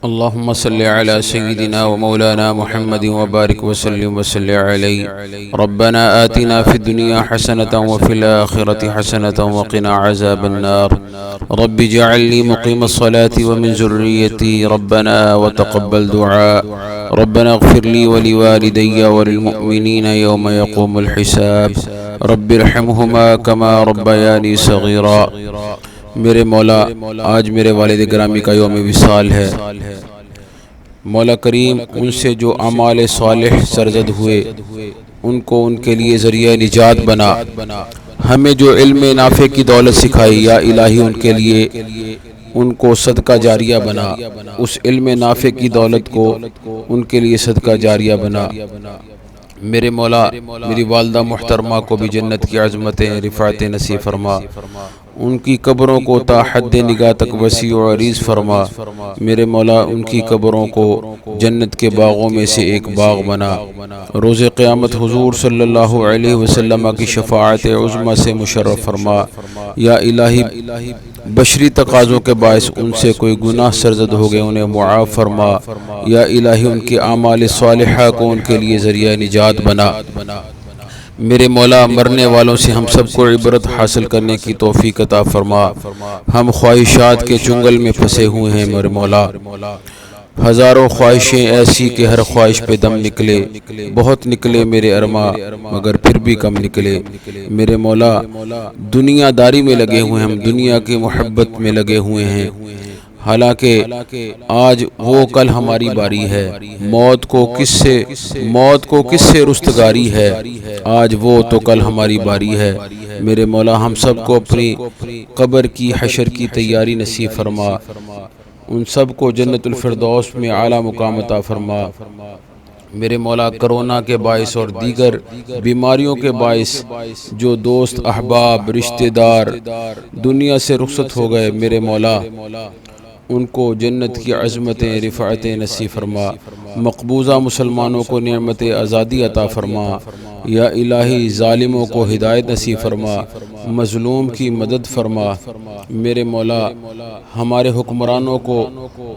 اللهم صل على سيدنا ومولانا محمد وبارك وسلم عليه. ربنا آتنا في الدنيا حسنة وفي الآخرة حسنة وقنا عذاب النار. رب اجعل لي مقيم الصلاة ومن ذريتي ربنا وتقبل دعاء. ربنا اغفر لي ولوالدي وللمؤمنين يوم يقوم الحساب. رب ارحمهما كما ربياني صغيرا. میرے مولا، آج میرے والد گرامی کا یوم وصال ہے. مولا کریم ان سے جو اعمال صالح سرزد ہوئے ان کو ان کے لیے ذریعہ نجات بنا. ہمیں جو علم نافع کی دولت سکھائی، یا الہی ان کے لیے ان کو صدقہ جاریہ بنا. اس علم نافع کی دولت کو ان کے لیے صدقہ جاریہ بنا. میرے مولا، میری والدہ محترمہ کو بھی جنت کی عظمتیں رفعتیں نصیب فرما. ان کی قبروں کو تا حد نگاہ تک وسیع و عریض فرما. میرے مولا، ان کی قبروں کو جنت کے باغوں میں سے ایک باغ بنا. روز قیامت حضور صلی اللہ علیہ وسلم کی شفاعت عظمی سے مشرف فرما. یا الہی، بشری تقاضوں کے باعث ان سے کوئی گناہ سرزد ہو گئے، انہیں معاف فرما. یا الہی، ان کے اعمال صالحہ کو ان کے لیے ذریعہ نجات بنا. میرے مولا، مرنے والوں سے ہم سب کو عبرت حاصل کرنے کی توفیق عطا فرما. ہم خواہشات کے چنگل میں پھنسے ہوئے ہیں میرے مولا. ہزاروں خواہشیں ایسی کہ ہر خواہش پہ دم نکلے. بہت نکلے میرے ارما، مگر پھر بھی کم نکلے. میرے مولا، دنیا داری میں لگے ہوئے ہیں، ہم دنیا کی محبت میں لگے ہوئے ہیں. حالانکہ آج وہ کل ہماری باری ہے. موت کو کس سے رستگاری ہے؟ آج وہ تو کل ہماری باری ہے. میرے مولا، ہم سب کو اپنی قبر کی حشر کی تیاری نصیب فرما. ان سب کو جنت الفردوس میں اعلیٰ مقام عطا فرما. میرے مولا، کرونا کے باعث اور دیگر بیماریوں کے باعث جو دوست احباب رشتہ دار دنیا سے رخصت ہو گئے، میرے مولا ان کو جنت کی عظمتیں رفعتیں نصیب فرما. مقبوضہ مسلمانوں کو نعمت آزادی عطا فرما. یا الہی، ظالموں کو ہدایت نصیب فرما، مظلوم کی مدد فرما. میرے مولا، ہمارے حکمرانوں کو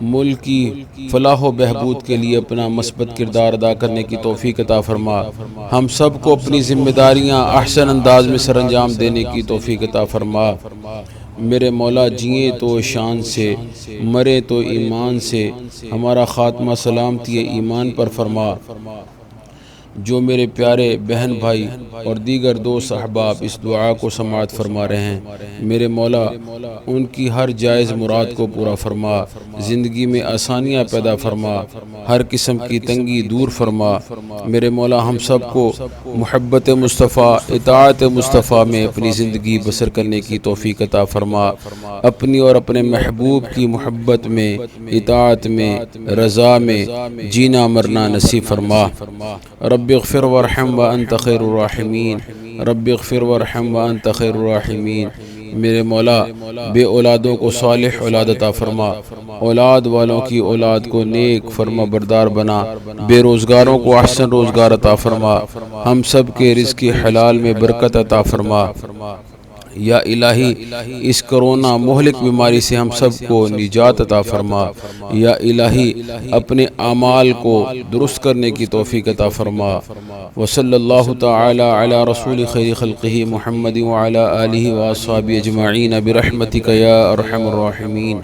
ملک کی فلاح و بہبود کے لیے اپنا مثبت کردار ادا کرنے کی توفیق عطا فرما. ہم سب کو اپنی ذمہ داریاں احسن انداز میں سر انجام دینے کی توفیق عطا فرما. میرے مولا، جئیں تو شان سے، مرے تو ایمان سے، ہمارا خاتمہ سلامتی ایمان پر فرما. جو میرے پیارے بہن بھائی اور دیگر دوست احباب اس دعا کو سماعت فرما رہے ہیں، میرے مولا ان کی ہر جائز مراد کو پورا فرما. زندگی میں آسانیاں پیدا فرما، ہر قسم کی تنگی دور فرما. میرے مولا، ہم سب کو محبت مصطفیٰ، اطاعت مصطفیٰ میں اپنی زندگی بسر کرنے کی توفیق عطا فرما. اپنی اور اپنے محبوب کی محبت میں، اطاعت میں، رضا میں جینا مرنا نصیب فرما. رب اغفر وارحم وانت خیر الراحمین. رب اغفر وارحم وانت خیر الراحمین. میرے مولا، بے اولادوں کو صالح اولاد عطا فرما. اولاد والوں کی اولاد کو نیک فرما بردار بنا. بے روزگاروں کو احسن روزگار عطا فرما. ہم سب کے رزق حلال میں برکت عطا فرما. یا الہی، اس کرونا مہلک بیماری سے ہم سب کو نجات عطا فرما. یا الہی، اپنے اعمال کو درست کرنے کی توفیق عطا فرما. وصلی اللہ تعالی علی رسول خیر خلقہ محمد وعلی آلہ واصحابہ اجمعین برحمتک یا ارحم الراحمین.